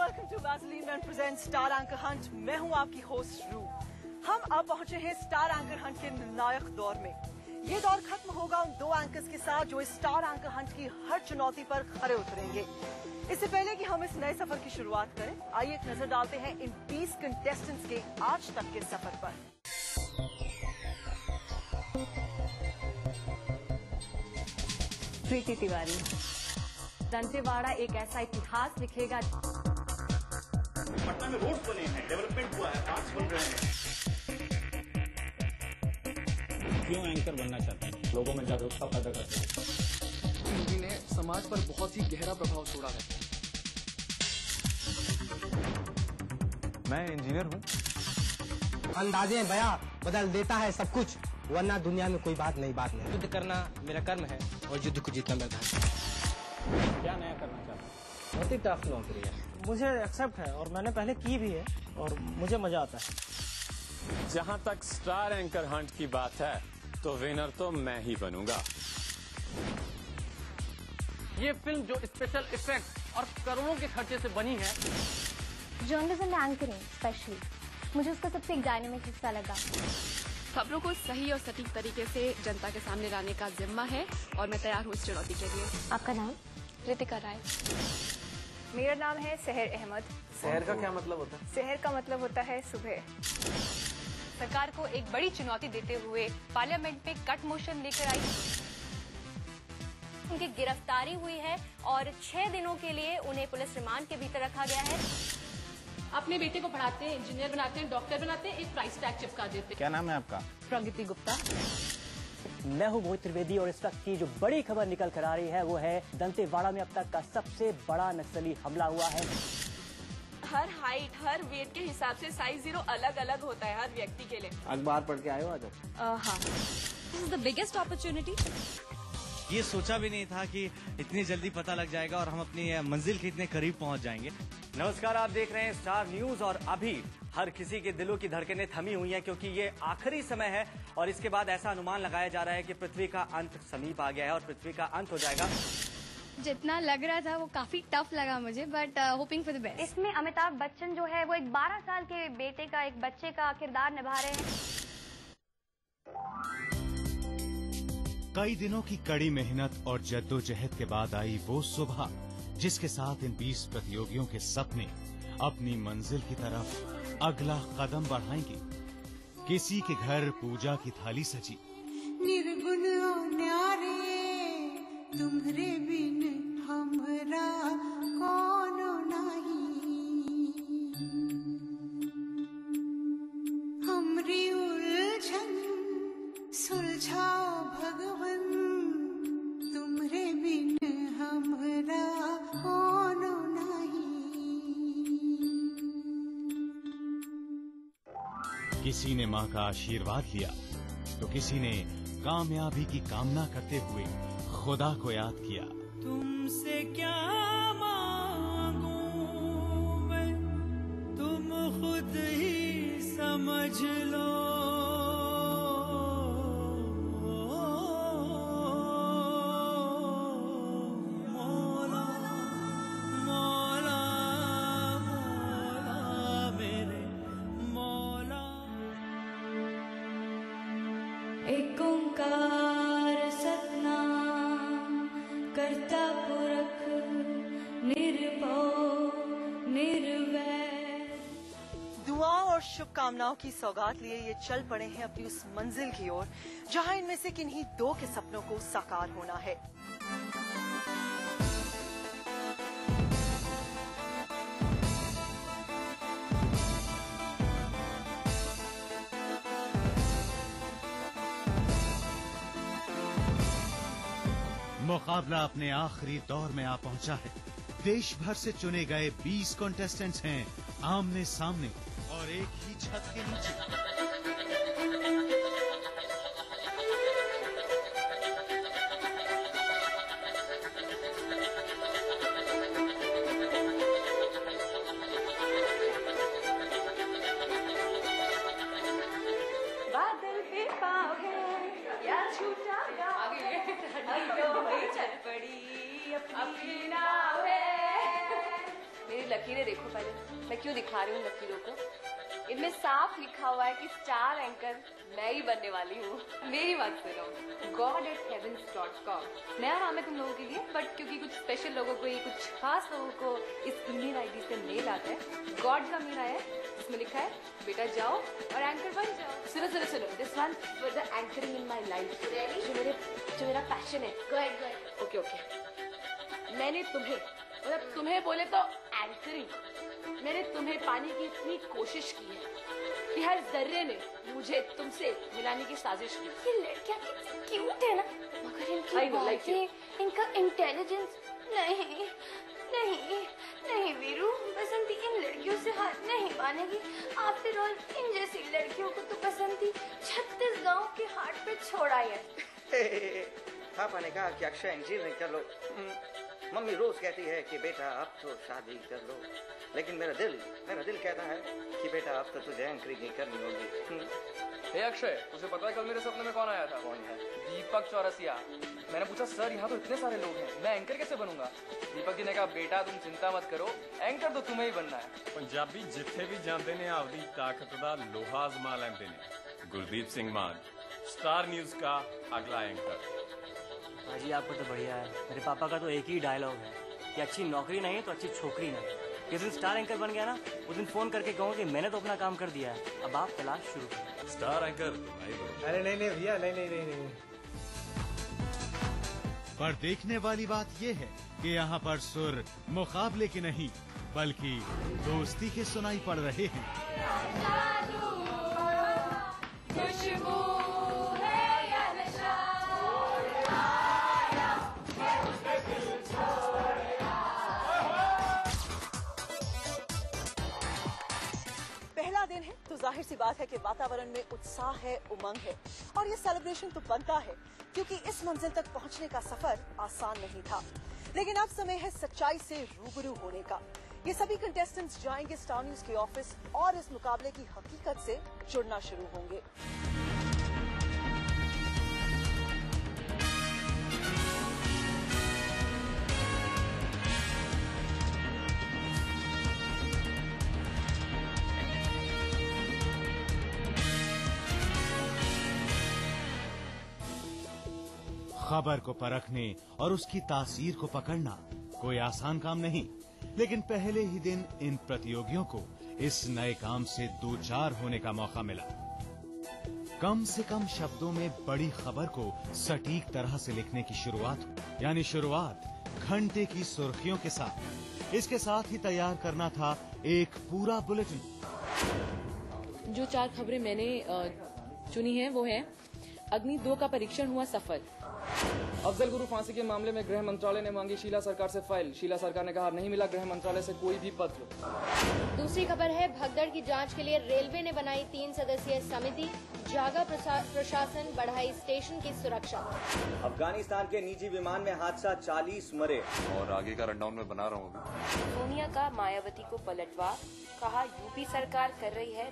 Welcome to Vaseline man present star anchor hunt. मैं हूं आपकी होस्ट रू। हम अब पहुंचे हैं स्टार एंकर हंट के निर्णायक दौर में। ये दौर खत्म होगा उन दो एंकर्स के साथ जो इस स्टार एंकर हंट की हर चुनौती पर खरे उतरेंगे। इससे पहले कि हम इस नए सफर की शुरुआत करें, आइए एक नजर डालते हैं इन 20 कंटेस्टेंट्स के आज तक के सफर पर। प्रीति तिवारी। दंतेवाड़ा एक ऐसा इतिहास लिखेगा। पटना में रोड बने हैं, डेवलपमेंट हुआ है, पार्क्स बन रहे हैं। क्यों एंकर बनना चाहते हैं? लोगों में जागरूकता पैदा करते हैं। मूवी ने समाज पर बहुत ही गहरा प्रभाव छोड़ा है। मैं इंजीनियर हूँ। अंदाजे बयां बदल देता है सब कुछ, वरना दुनिया में कोई बात नहीं। युद्ध करना मेरा कर्म है और युद्ध को जीतना मेरा धर्म है। क्या नया करना चाहते हैं? बहुत ही टफ नौकरी है। मुझे एक्सेप्ट है और मैंने पहले की भी है और मुझे मजा आता है। जहां तक स्टार एंकर हंट की बात है तो विनर तो मैं ही बनूंगा। ये फिल्म जो स्पेशल इफेक्ट और करोड़ों के खर्चे से बनी है, जर्नलिज्म में एंकरिंग स्पेशली मुझे उसका सबसे डायनेमिक हिस्सा लगा। खबरों को सही और सटीक तरीके से जनता के सामने लाने का जिम्मा है और मैं तैयार हूँ इस चुनौती के लिए। आपका नाम? रितिका राय। मेरा नाम है सहर अहमद। शहर का क्या मतलब होता है? शहर का मतलब होता है सुबह। सरकार को एक बड़ी चुनौती देते हुए पार्लियामेंट में कट मोशन लेकर आई। उनकी गिरफ्तारी हुई है और 6 दिनों के लिए उन्हें पुलिस रिमांड के भीतर रखा गया है। अपने बेटे को पढ़ाते हैं, इंजीनियर बनाते हैं, डॉक्टर बनाते हैं, एक प्राइस टैग चिपका देते हैं। क्या नाम है आपका? प्रगति गुप्ता। मैं हूं मोहित त्रिवेदी और इस वक्त की जो बड़ी खबर निकल कर आ रही है वो है दंतेवाड़ा में अब तक का सबसे बड़ा नक्सली हमला हुआ है। हर हाइट, हर वेट के हिसाब से साइज 0 अलग अलग होता है हर व्यक्ति के लिए। अखबार पढ़ के आए हो आज? हाँ। This is the biggest opportunity. ये सोचा भी नहीं था कि इतनी जल्दी पता लग जाएगा और हम अपनी मंजिल के इतने करीब पहुंच जाएंगे। नमस्कार, आप देख रहे हैं स्टार न्यूज और अभी हर किसी के दिलों की धड़कनें थमी हुई हैं क्योंकि ये आखिरी समय है और इसके बाद ऐसा अनुमान लगाया जा रहा है कि पृथ्वी का अंत समीप आ गया है और पृथ्वी का अंत हो जाएगा। जितना लग रहा था वो काफी टफ लगा मुझे, but hoping for the best. इसमें अमिताभ बच्चन जो है वो एक 12 साल के बेटे का, एक बच्चे का किरदार निभा रहे हैं। कई दिनों की कड़ी मेहनत और जद्दोजहद के बाद आई वो सुबह जिसके साथ इन 20 प्रतियोगियों के सपने अपनी मंजिल की तरफ अगला कदम बढ़ाएंगे। किसी के घर पूजा की थाली सजी। निर्गुण न्यारे तुम्हरे बिन हमरा कोनो नहीं, हमरी उलझन सुलझाओ भगवन, तुम्हरे बिन हमरा कोनो नहीं। किसी ने माँ का आशीर्वाद लिया तो किसी ने कामयाबी की कामना करते हुए खुदा को याद किया। तुमसे क्या मांगूं मैं, तुम खुद ही समझ लो। एक ओंकार सतनाम करता पुरख निर्भव निर्वैर। दुआओं और शुभकामनाओं की सौगात लिए ये चल पड़े हैं अपनी उस मंजिल की ओर जहां इनमें से किन्हीं 2 के सपनों को साकार होना है। मुकाबला अपने आखिरी दौर में आ पहुंचा है। देश भर से चुने गए 20 कंटेस्टेंट्स हैं आमने सामने और एक ही छत के नीचे। बादल पे पाँव है या छूटा चल पड़ी अपनी नाव है। मेरी लकीरें देखो पहले, मैं क्यों दिखा रही हूँ लकीरों को। इनमें साफ लिखा हुआ है कि स्टार एंकर मैं ही बनने वाली हूँ। मेरी बात सुनो, god@heavens.com नया नाम है तुम लोगों के लिए, बट क्योंकि कुछ स्पेशल लोगों को, ये कुछ खास लोगों को इस ईमेल आईडी से मेल आता है। गॉड का मेल आया है, इसमें लिखा है बेटा जाओ और एंकर बन जाओ। सुनो सुनो सुनो, this one for the anchoring in my life, जो मेरा पैशन है। Go ahead. ओके ओके, मैंने तुम्हें, मतलब तुम्हें बोले तो एंकरिंग, मैंने तुम्हें पाने की इतनी कोशिश की है कि हर जर्रे ने मुझे तुमसे मिलाने की साजिश की। ये लड़कियां क्यूट है ना, मगर इनकी बातें, इनका इंटेलिजेंस नहीं नहीं नहीं वीरू, बसंती इन लड़कियों से हाथ नहीं मानेगी। आफ्टर ऑल इन जैसी लड़कियों को तो बसंती 36 गांव के हाट पे छोड़ा है। पापा ने कहा कि अक्षय इंजीनियरिंग कर लो, मम्मी रोज कहती है कि बेटा अब तो शादी कर लो, लेकिन मेरा दिल कहता है कि बेटा अब तो तुझे एंकरिंग ही करनी होगी। हे अक्षय, तुझे पता है कल मेरे सपने में कौन आया था? कौन है? दीपक चौरसिया। मैंने पूछा सर यहाँ तो इतने सारे लोग हैं, मैं एंकर कैसे बनूंगा? दीपक जी ने कहा बेटा तुम चिंता मत करो, एंकर तो तुम्हें ही बनना है। पंजाबी जिथे भी जाते ने आपकी ताकत का लोहा आजमा लेंदे ने। गुरदीप सिंह मान, स्टार न्यूज का अगला एंकर। जी आपको तो बढ़िया है। मेरे पापा का तो एक ही डायलॉग है कि अच्छी नौकरी नहीं तो अच्छी छोकरी नहीं। जिस दिन स्टार एंकर बन गया ना, उस दिन फोन करके कहूँ कि मैंने तो अपना काम कर दिया है, अब आप तलाश शुरू करें। Star anchor? अरे नहीं भैया, नहीं। पर देखने वाली बात ये है कि यहाँ पर सुर मुकाबले के नहीं बल्कि दोस्ती के सुनाई पड़ रहे हैं। पहला दिन है तो जाहिर सी बात है कि वातावरण में उत्साह है, उमंग है, और ये सेलिब्रेशन तो बनता है क्योंकि इस मंजिल तक पहुंचने का सफर आसान नहीं था। लेकिन अब समय है सच्चाई से रूबरू होने का। ये सभी कंटेस्टेंट्स जाएंगे स्टार न्यूज के ऑफिस और इस मुकाबले की हकीकत से जुड़ना शुरू होंगे। खबर को परखने और उसकी तासीर को पकड़ना कोई आसान काम नहीं, लेकिन पहले ही दिन इन प्रतियोगियों को इस नए काम से दो चार होने का मौका मिला। कम से कम शब्दों में बड़ी खबर को सटीक तरह से लिखने की शुरुआत, यानी शुरुआत घंटे की सुर्खियों के साथ। इसके साथ ही तैयार करना था एक पूरा बुलेटिन। जो 4 खबरें मैंने चुनी है वो है अग्नि 2 का परीक्षण हुआ सफल। अफजल गुरु फांसी के मामले में गृह मंत्रालय ने मांगी शीला सरकार से फाइल, शीला सरकार ने कहा नहीं मिला गृह मंत्रालय से कोई भी पत्र। दूसरी खबर है भगदड़ की जांच के लिए रेलवे ने बनाई 3 सदस्यीय समिति, जागा प्रशासन बढ़ाई स्टेशन की सुरक्षा। अफगानिस्तान के निजी विमान में हादसा, 40 मरे। और आगे का रनडाउन में बना रहा हूँ। सोनिया का मायावती को पलटवार, कहा यूपी सरकार कर रही है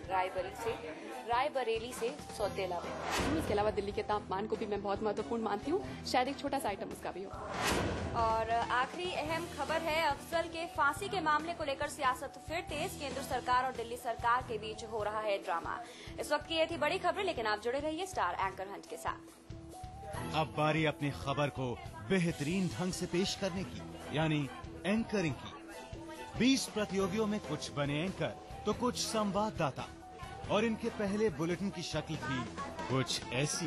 रायबरेली से सौतेला में। इसके अलावा दिल्ली के तापमान को भी मैं बहुत महत्वपूर्ण मानती हूँ, शायद एक छोटा सा आइटम उसका भी हो। और आखिरी अहम खबर है अफजल के फांसी के मामले को लेकर सियासत फिर तेज, केंद्र सरकार और दिल्ली सरकार के बीच हो रहा है ड्रामा। इस वक्त की ये थी बड़ी खबर, लेकिन आप जुड़े रहिए स्टार एंकर हंट के साथ। अब बारी अपनी खबर को बेहतरीन ढंग से पेश करने की, यानी एंकरिंग की। 20 प्रतियोगियों में कुछ बने एंकर तो कुछ संवाददाता, और इनके पहले बुलेटिन की शक्ल थी कुछ ऐसी।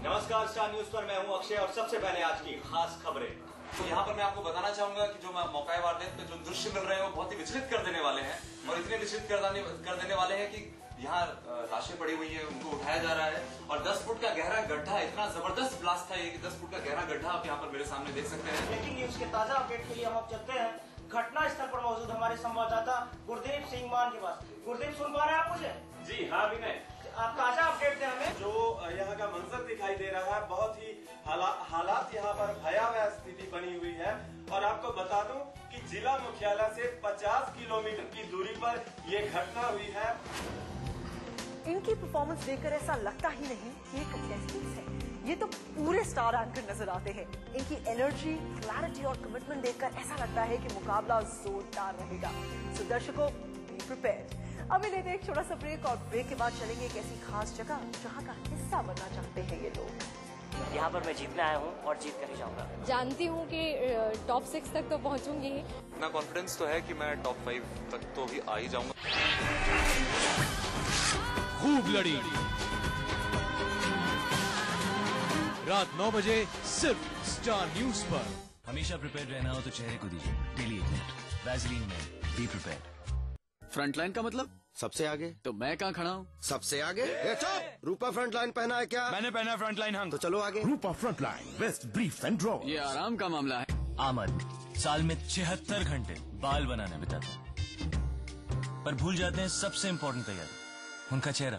नमस्कार, स्टार न्यूज पर मैं हूं अक्षय और सबसे पहले आज की खास खबरें। तो यहाँ पर मैं आपको बताना चाहूंगा कि जो मौका वारदात पे जो दृश्य मिल रहे हैं वो बहुत ही विचलित कर देने वाले हैं, और इतने विचलित कर देने वाले हैं कि यहाँ लाशें पड़ी हुई हैं, उनको उठाया जा रहा है, और 10 फुट का गहरा गड्ढा, इतना जबरदस्त ब्लास्ट था ये कि 10 फुट का गहरा गड्ढा आप यहाँ पर मेरे सामने देख सकते हैं। ब्रेकिंग न्यूज के ताजा अपडेट के लिए हम अब चलते हैं घटना स्थल पर मौजूद हमारे संवाददाता गुरदीप सिंह मान के पास। गुरदीप, सुन पा रहे हैं आप मुझे? जी हाँ विनय, आप ताजा अपडेट दें हमें। जो यहाँ का मंजर दिखाई दे रहा है, बहुत ही हालात यहाँ पर भयावह स्थिति बनी हुई है। और आपको बता दूं कि जिला मुख्यालय से 50 किलोमीटर की दूरी पर ये घटना हुई है। इनकी परफॉर्मेंस देखकर ऐसा लगता ही नहीं कि ये कंटेस्टेंट्स हैं। ये तो पूरे स्टार एंकर नजर आते हैं। इनकी एनर्जी, क्लैरिटी और कमिटमेंट देखकर ऐसा लगता है कि मुकाबला जोरदार रहेगा। सो दर्शकों, बी प्रिपेयर्ड। अभी लेते हैं एक छोटा सा ब्रेक और ब्रेक के बाद चलेंगे एक ऐसी खास जगह जहां का हिस्सा बनना चाहते हैं ये लोग। यहाँ पर मैं जीतने आया हूँ और जीत कर ही जाऊंगा। जानती हूँ कि टॉप 6 तक तो पहुँचूंगी ही। इतना कॉन्फिडेंस तो है कि मैं टॉप 5 तक तो भी आ ही जाऊंगा। खूब लड़ी रात 9 बजे सिर्फ स्टार न्यूज पर। हमेशा प्रिपेयर रहना हो तो चेहरे को दीजिए डेली 1 मिनट वैसलीन में बी प्रिपेयर्ड। फ्रंटलाइन का मतलब सबसे आगे। तो मैं कहाँ खड़ा हूँ? सबसे आगे। रूपा फ्रंटलाइन पहना है क्या? मैंने पहना फ्रंटलाइन हंग। तो चलो आगे। Rupa frontline best brief and draw. ये आराम का मामला है। आमद साल में 76 घंटे बाल बनाने बिताते हैं, पर भूल जाते हैं सबसे इम्पोर्टेंट तैयारी, उनका चेहरा।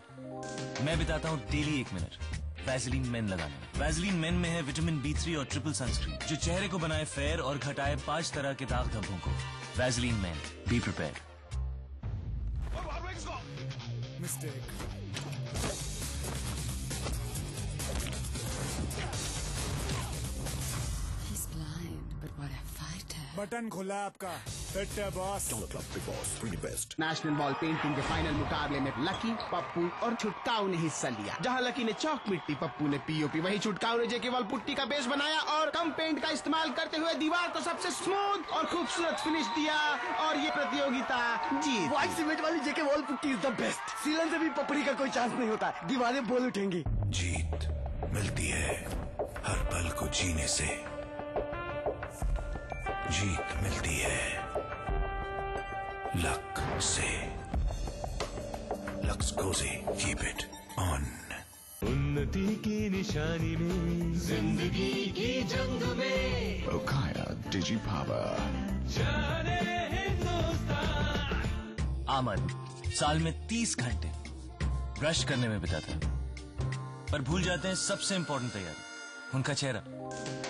मैं बिताता हूँ डेली 1 मिनट वैसलीन मेन लगाने में। वैसलीन मेन में है विटामिन B3 और ट्रिपल सनस्क्रीन, जो चेहरे को बनाए फेयर और घटाए 5 तरह के दाग धब्बों को। Vaseline main, be prepared. Mistake. He's blind, but what a fighter. Button खुला आपका। फिट है boss. Big boss pretty best। National ball painting के फाइनल मुकाबले में लकी, पप्पू और छुटकाऊ ने हिस्सा लिया। जहां लकी ने चौक मिट्टी, पप्पू ने पीओपी, वहीं छुटकाऊ ने जेके वॉल पुट्टी का बेस बनाया और कम पेंट का इस्तेमाल करते हुए दीवार को सबसे स्मूथ और खूबसूरत फिनिश दिया और ये प्रतियोगिता जीत। व्हाइट सीमेंट वाली JK wall putty is the best. सीलन से भी पपड़ी का कोई चांस नहीं होता, दीवारें बोल उठेंगी। जीत मिलती है हर पल को जीने से। जीत मिलती है लक से। Lux cozy, keep it on. उन्नति की निशानी में जिंदगी की जंग में ओकाया डिजी पावर। जाने हिंदुस्तान। आमद साल में 30 घंटे ब्रश करने में बिताते हैं, पर भूल जाते हैं सबसे इम्पोर्टेंट तैयारी, उनका चेहरा।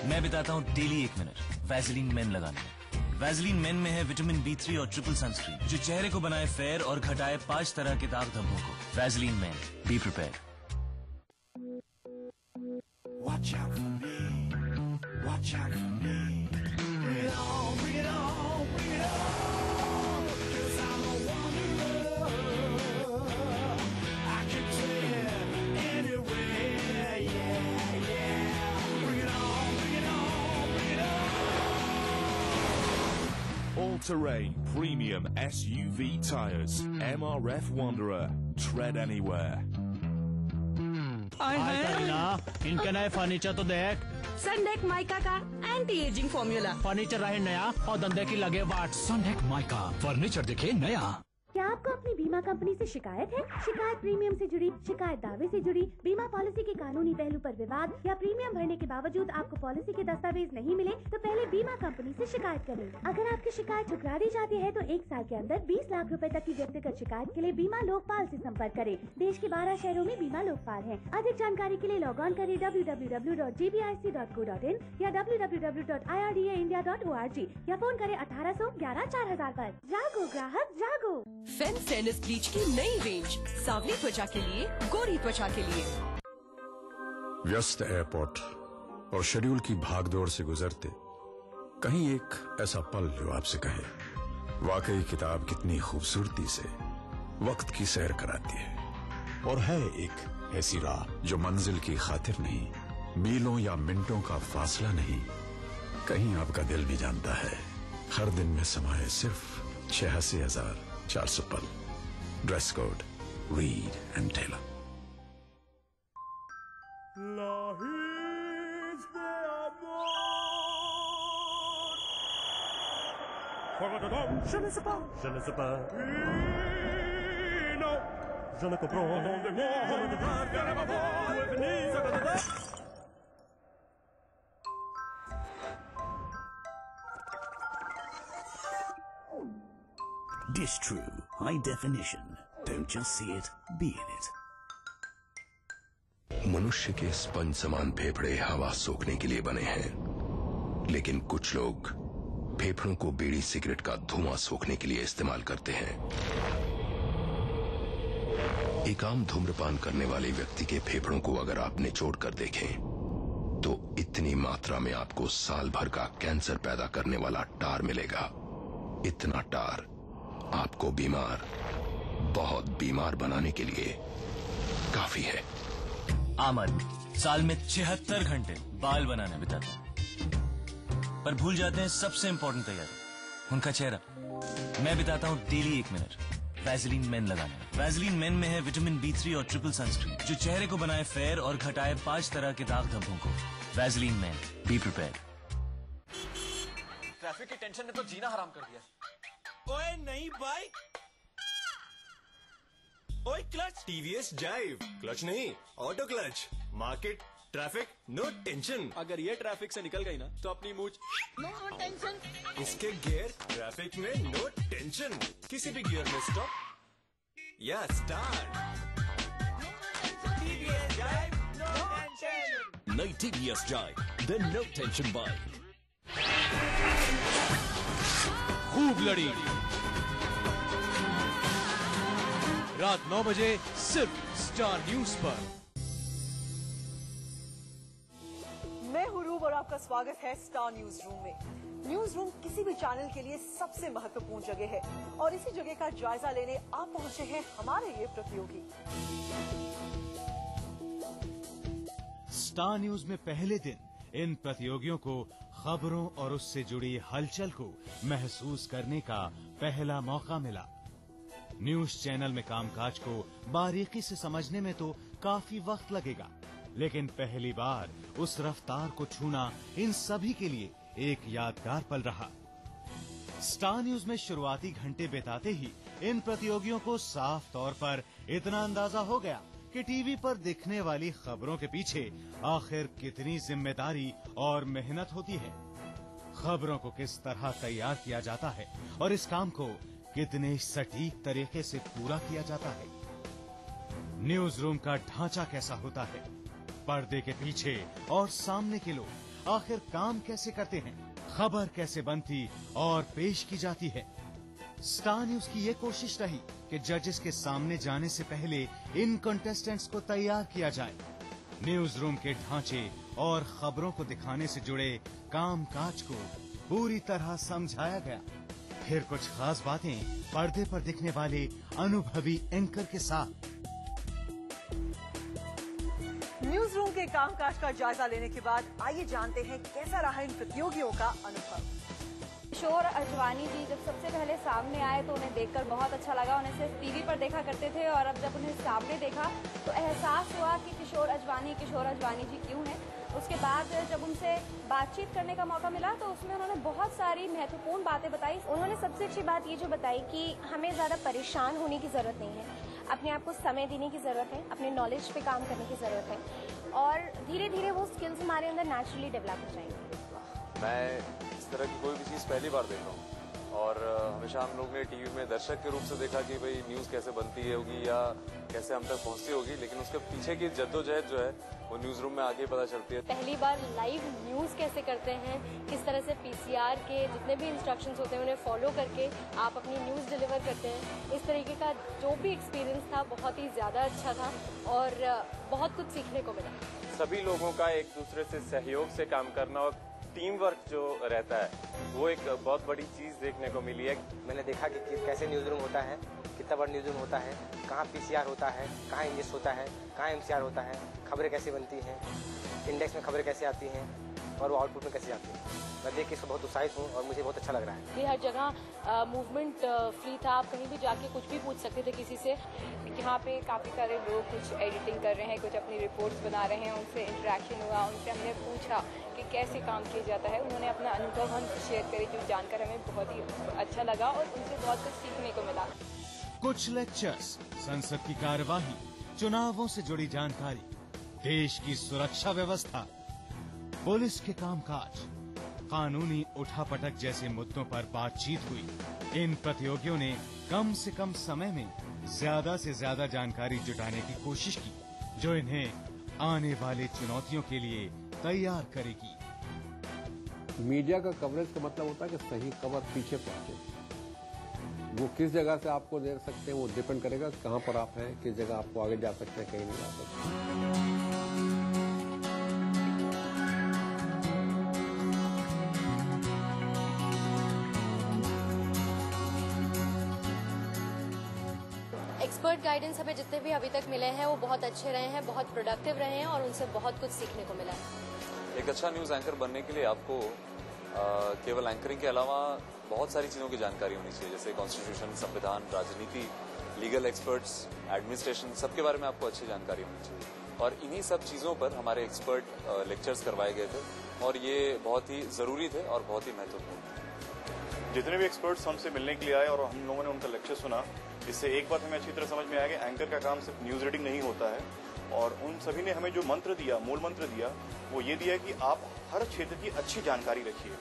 मैं बिताता हूँ डेली 1 मिनट वैसलीन मेन लगाने में। वैसलीन मेन में है विटामिन B3 और ट्रिपल सनस्क्रीन, जो चेहरे को बनाए फेयर और घटाए 5 तरह के दाग धब्बों को। Vaseline main, be prepared. Watch out for me. Watch out for me. Bring it on, bring it on, bring it on. 'Cause I'm a wanderer. I can tell anywhere, yeah, yeah. Bring it on, bring it on, bring it on. All-terrain premium SUV tires. MRF Wanderer. Tread anywhere. इनके नए furniture तो देख। सनडेक mica का anti ageing formula. Furniture रहे नया और धंधे की लगे वाट। सनडेक माइका फर्नीचर दिखे नया। क्या आपको अपनी बीमा कंपनी से शिकायत है? शिकायत प्रीमियम से जुड़ी, शिकायत दावे से जुड़ी, बीमा पॉलिसी के कानूनी पहलू पर विवाद या प्रीमियम भरने के बावजूद आपको पॉलिसी के दस्तावेज नहीं मिले तो पहले बीमा कंपनी से शिकायत करें। अगर आपकी शिकायत ठुकरा दी जाती है तो 1 साल के अंदर 20 लाख रुपए तक की व्यक्तिगत शिकायत के लिए बीमा लोकपाल से संपर्क करें। देश के 12 शहरों में बीमा लोकपाल है। अधिक जानकारी के लिए लॉग ऑन करें www.gbic.co.in या www.irdaindia.org या फोन करें 1800 11 4000 पर। जागो ग्राहक जागो। फेनसेनिस ब्लीच की नई रेंज, सांवली त्वचा के लिए, गोरी त्वचा के लिए। व्यस्त एयरपोर्ट और शेड्यूल की भागदौड़ से गुजरते कहीं एक ऐसा पल जो आपसे कहे, वाकई किताब कितनी खूबसूरती से वक्त की सैर कराती है। और है एक ऐसी राह जो मंजिल की खातिर नहीं, मीलों या मिनटों का फासला नहीं, कहीं आपका दिल भी जानता है। हर दिन में समाये सिर्फ 86,400 पल। Dress code Reid and Taylor. Je ne sais pas. Je ne sais pas. Non. Je ne comprends. Dish True, high definition. Don't just see it, be in it. मनुष्य के स्पंज समान फेफड़े हवा सोखने के लिए बने हैं, लेकिन कुछ लोग फेफड़ों को बीड़ी सिगरेट का धुआं सोखने के लिए इस्तेमाल करते हैं। एक आम धूम्रपान करने वाले व्यक्ति के फेफड़ों को अगर आप निचोड़ कर देखें तो इतनी मात्रा में आपको साल भर का कैंसर पैदा करने वाला टार मिलेगा। इतना टार आपको बीमार, बहुत बीमार बनाने के लिए काफी है। आमद साल में 76 घंटे बाल बनाने बिताते हैं, पर भूल जाते हैं सबसे इंपॉर्टेंट तैयारी, उनका चेहरा। मैं बिताता हूँ डेली 1 मिनट वैसलीन मेन लगाने में। वैसलीन मेन में है विटामिन B3 और ट्रिपल सनस्क्रीन, जो चेहरे को बनाए फेयर और घटाए 5 तरह के दाग धब्बों को। Vaseline main, be prepared. Traffic की टेंशन ने तो जीना हराम कर दिया। ओए नहीं बाइक, ओए क्लच। TVS जाइव, क्लच नहीं auto clutch. Market traffic no tension. अगर ये ट्रैफिक से निकल गई ना तो अपनी मूंछ नो टेंशन। इसके गियर ट्रैफिक में नो टेंशन, किसी भी गियर में स्टॉप या start. TVS Jive no tension. नई TVS Jive, the no tension bike. खूब लड़ी रात 9 बजे सिर्फ स्टार न्यूज पर। मैं हूं रूब और आपका स्वागत है स्टार न्यूज रूम में। न्यूज रूम किसी भी चैनल के लिए सबसे महत्वपूर्ण जगह है और इसी जगह का जायजा लेने आप पहुंचे हैं हमारे ये प्रतियोगी। स्टार न्यूज में पहले दिन इन प्रतियोगियों को खबरों और उससे जुड़ी हलचल को महसूस करने का पहला मौका मिला। न्यूज चैनल में कामकाज को बारीकी से समझने में तो काफी वक्त लगेगा, लेकिन पहली बार उस रफ्तार को छूना इन सभी के लिए एक यादगार पल रहा। स्टार न्यूज में शुरुआती घंटे बिताते ही इन प्रतियोगियों को साफ तौर पर इतना अंदाजा हो गया कि टीवी पर दिखने वाली खबरों के पीछे आखिर कितनी जिम्मेदारी और मेहनत होती है, खबरों को किस तरह तैयार किया जाता है और इस काम को कितने सटीक तरीके से पूरा किया जाता है। न्यूज रूम का ढांचा कैसा होता है, पर्दे के पीछे और सामने के लोग आखिर काम कैसे करते हैं, खबर कैसे बनती और पेश की जाती है। स्टार न्यूज की ये कोशिश रही कि जजेस के सामने जाने से पहले इन कंटेस्टेंट्स को तैयार किया जाए। न्यूज रूम के ढांचे और खबरों को दिखाने से जुड़े कामकाज को पूरी तरह समझाया गया। फिर कुछ खास बातें पर्दे पर दिखने वाले अनुभवी एंकर के साथ। न्यूज रूम के कामकाज का जायजा लेने के बाद आइए जानते हैं कैसा रहा इन प्रतियोगियों का अनुभव। किशोर अजवानी जी जब सबसे पहले सामने आए तो उन्हें देखकर बहुत अच्छा लगा। उन्हें सिर्फ टीवी पर देखा करते थे और अब जब उन्हें सामने देखा तो एहसास हुआ कि किशोर अजवानी जी क्यों हैं। उसके बाद जब उनसे बातचीत करने का मौका मिला तो उसमें उन्होंने बहुत सारी महत्वपूर्ण बातें बताई। उन्होंने सबसे अच्छी बात ये जो बताई कि हमें ज़्यादा परेशान होने की ज़रूरत नहीं है, अपने आप को समय देने की ज़रूरत है, अपने नॉलेज पे काम करने की ज़रूरत है और धीरे धीरे वो स्किल्स हमारे अंदर नेचुरली डेवलप हो जाएंगे। मैं इस तरह की कोई भी चीज़ पहली बार देख रहा हूँ और हमेशा हम लोग ने टीवी में दर्शक के रूप से देखा कि भाई न्यूज़ कैसे बनती है होगी या कैसे हम तक पहुँचती होगी, लेकिन उसके पीछे की जद्दोजहद जो है वो न्यूज़ रूम में आगे पता चलती है। पहली बार लाइव न्यूज़ कैसे करते हैं, किस तरह से PCR के जितने भी इंस्ट्रक्शंस होते हैं उन्हें फॉलो करके आप अपनी न्यूज़ डिलीवर करते हैं, इस तरीके का जो भी एक्सपीरियंस था बहुत ही ज़्यादा अच्छा था और बहुत कुछ सीखने को मिला। सभी लोगों का एक दूसरे से सहयोग से काम करना और टीम वर्क जो रहता है वो एक बहुत बड़ी चीज़ देखने को मिली है। मैंने देखा कि कैसे न्यूज़ रूम होता है, कितना बड़ा न्यूज़ रूम होता है, कहाँ PCR होता है, कहाँ इंग्लिश होता है, कहाँ MCR होता है, खबरें कैसे बनती हैं, इंडेक्स में खबरें कैसे आती हैं और वो आउटपुट में कैसे आती हैं। मैं देख के इसको बहुत उत्साहित हूँ और मुझे बहुत अच्छा लग रहा है। ये हर जगह मूवमेंट फ्री था, आप कहीं भी जाके कुछ भी पूछ सकते थे किसी से। यहाँ पे काफ़ी सारे लोग कुछ एडिटिंग कर रहे हैं, कुछ अपनी रिपोर्ट्स बना रहे हैं, उनसे इंटरेक्शन हुआ, उनसे हमने पूछा कि कैसे काम किया जाता है। उन्होंने अपना अनुभव हमसे शेयर करे जो जानकर हमें बहुत ही अच्छा लगा और उनसे बहुत कुछ सीखने को मिला। कुछ लेक्चर्स, संसद की कार्यवाही, चुनावों से जुड़ी जानकारी, देश की सुरक्षा व्यवस्था, पुलिस के कामकाज, कानूनी उठापटक जैसे मुद्दों पर बातचीत हुई। इन प्रतियोगियों ने कम से कम समय में ज्यादा से ज्यादा जानकारी जुटाने की कोशिश की, जो इन्हें आने वाले चुनौतियों के लिए तैयार करेगी। मीडिया का कवरेज का मतलब होता है कि सही खबर पीछे पहुंचे। वो किस जगह से आपको दे सकते हैं वो डिपेंड करेगा कहां पर आप हैं, किस जगह आपको आगे जा सकते हैं, कहीं नहीं जा सकते। एक्सपर्ट गाइडेंस हमें जितने भी अभी तक मिले हैं वो बहुत अच्छे रहे हैं, बहुत प्रोडक्टिव रहे हैं और उनसे बहुत कुछ सीखने को मिला है। एक अच्छा न्यूज एंकर बनने के लिए आपको केवल एंकरिंग के अलावा बहुत सारी चीजों की जानकारी होनी चाहिए, जैसे कॉन्स्टिट्यूशन, संविधान, राजनीति, लीगल एक्सपर्ट्स, एडमिनिस्ट्रेशन, सबके बारे में आपको अच्छी जानकारी होनी चाहिए। और इन्हीं सब चीजों पर हमारे एक्सपर्ट लेक्चर्स करवाए गए थे और ये बहुत ही जरूरी थे और बहुत ही महत्वपूर्ण थे। जितने भी एक्सपर्ट्स हमसे मिलने के लिए आए और हम लोगों ने उनका लेक्चर सुना, इससे एक बात हमें अच्छी तरह समझ में आया कि एंकर का काम सिर्फ न्यूज रीडिंग नहीं होता है। और उन सभी ने हमें जो मंत्र दिया, मूल मंत्र दिया, वो ये दिया कि आप हर क्षेत्र की अच्छी जानकारी रखिए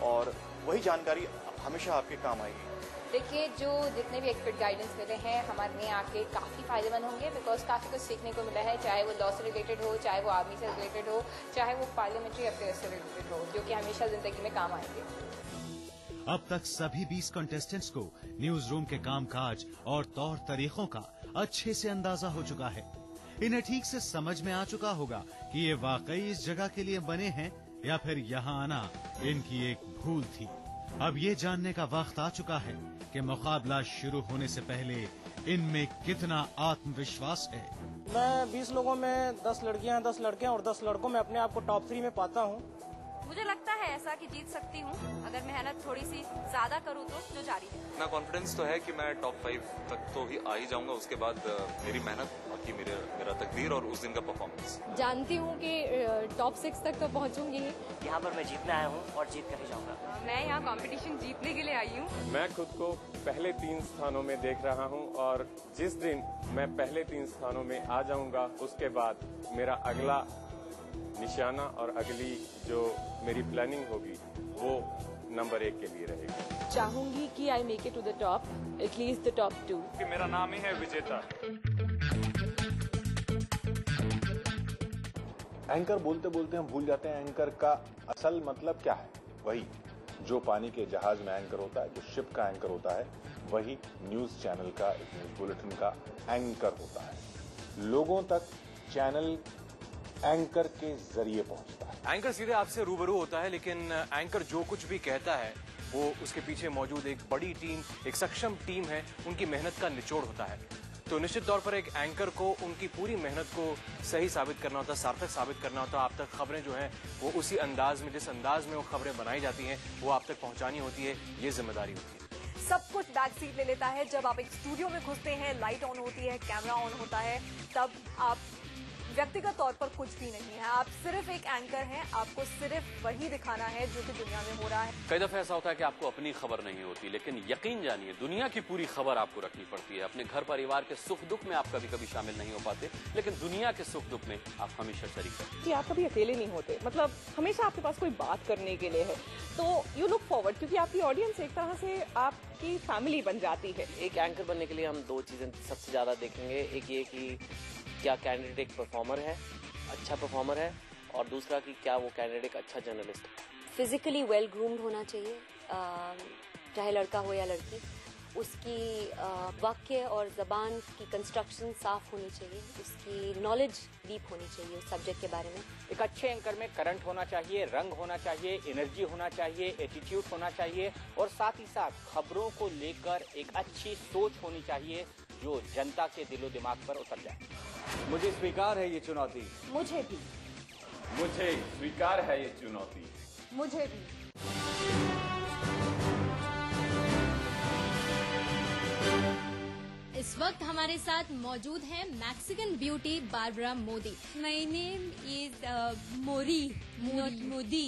और वही जानकारी हमेशा आपके काम आएगी। देखिए, जो जितने भी एक्सपर्ट गाइडेंस मिले हैं हमारे में आके काफ़ी फायदेमंद होंगे, बिकॉज काफ़ी कुछ सीखने को मिला है, चाहे वो लॉ से रिलेटेड हो, चाहे वो आर्मी से रिलेटेड हो, चाहे वो पार्लियामेंट्री अफेयर्स से रिलेटेड हो, जो कि हमेशा जिंदगी में काम आएंगे। अब तक सभी 20 कंटेस्टेंट्स को न्यूज रूम के कामकाज और तौर तरीकों का अच्छे से अंदाजा हो चुका है। इन्हें ठीक से समझ में आ चुका होगा कि ये वाकई इस जगह के लिए बने हैं या फिर यहाँ आना इनकी एक भूल थी। अब ये जानने का वक्त आ चुका है कि मुकाबला शुरू होने से पहले इनमें कितना आत्मविश्वास है। मैं 20 लोगों में 10 लड़कियां, 10 लड़के और 10 लड़कों में अपने आप को टॉप 3 में पाता हूँ। मुझे लगता है ऐसा कि जीत सकती हूँ अगर मेहनत थोड़ी सी ज्यादा करूँ तो, जो जारी है। इतना कॉन्फिडेंस तो है कि मैं टॉप 5 तक तो ही आ ही जाऊंगा। उसके बाद मेरी मेहनत, बाकी मेरा तकदीर और उस दिन का परफॉर्मेंस। जानती हूँ कि टॉप 6 तक तो पहुँचूंगी ही। यहाँ पर मैं जीतने आया हूँ और जीत कर ही जाऊंगा। मैं यहाँ कंपटीशन जीतने के लिए आई हूँ। मैं खुद को पहले 3 स्थानों में देख रहा हूँ और जिस दिन मैं पहले 3 स्थानों में आ जाऊंगा उसके बाद मेरा अगला निशाना और अगली जो मेरी प्लानिंग होगी वो नंबर 1 के लिए रहेगी। चाहूंगी कि I make it to the top, at least the top 2। कि मेरा नाम ही है विजेता। एंकर बोलते बोलते हम भूल जाते हैं एंकर का असल मतलब क्या है। वही जो पानी के जहाज में एंकर होता है, जो शिप का एंकर होता है, वही न्यूज चैनल का, एक न्यूज बुलेटिन का एंकर होता है। लोगों तक चैनल एंकर के जरिए पहुंचता है। एंकर सीधे आपसे रूबरू होता है, लेकिन एंकर जो कुछ भी कहता है वो उसके पीछे मौजूद एक बड़ी टीम, एक सक्षम टीम है, उनकी मेहनत का निचोड़ होता है। तो निश्चित तौर पर एक एंकर को उनकी पूरी मेहनत को सही साबित करना होता है, सार्थक साबित करना होता है। आप तक खबरें जो हैं वो उसी अंदाज में, जिस अंदाज में वो खबरें बनाई जाती हैं, वो आप तक पहुंचानी होती है। ये जिम्मेदारी होती है। सब कुछ बैक सीट ले लेता है। जब आप एक स्टूडियो में घुसते हैं, लाइट ऑन होती है, कैमरा ऑन होता है, तब आप व्यक्तिगत तौर पर कुछ भी नहीं है। आप सिर्फ एक एंकर हैं, आपको सिर्फ वही दिखाना है जो कि दुनिया में हो रहा है। कई दफा ऐसा होता है कि आपको अपनी खबर नहीं होती, लेकिन यकीन जानिए दुनिया की पूरी खबर आपको रखनी पड़ती है। अपने घर परिवार के सुख दुख में आप कभी कभी शामिल नहीं हो पाते, लेकिन दुनिया के सुख दुख में आप हमेशा शरीक हैं। कि आप कभी अकेले नहीं होते, मतलब हमेशा आपके पास कोई बात करने के लिए है, तो यू लुक फॉरवर्ड, क्योंकि आपकी ऑडियंस एक तरह से आपकी फैमिली बन जाती है। एक एंकर बनने के लिए हम 2 चीजें सबसे ज्यादा देखेंगे। एक ये कि क्या कैंडिडेट एक परफॉर्मर है, अच्छा परफॉर्मर है, और दूसरा कि क्या वो कैंडिडेट एक अच्छा जर्नलिस्ट है। फिजिकली वेल ग्रूम्ड होना चाहिए, चाहे लड़का हो या लड़की। उसकी वाक्य और जबान की कंस्ट्रक्शन साफ होनी चाहिए, उसकी नॉलेज डीप होनी चाहिए उस सब्जेक्ट के बारे में। एक अच्छे एंकर में करंट होना चाहिए, रंग होना चाहिए, एनर्जी होना चाहिए, एटीट्यूड होना चाहिए, और साथ ही साथ खबरों को लेकर एक अच्छी सोच होनी चाहिए जो जनता के दिलो दिमाग पर उतर जाए। मुझे स्वीकार है ये चुनौती। मुझे भी। मुझे स्वीकार है ये चुनौती। मुझे भी। इस वक्त हमारे साथ मौजूद है Mexican beauty Barbara Modi. My name is Mori, not Modi.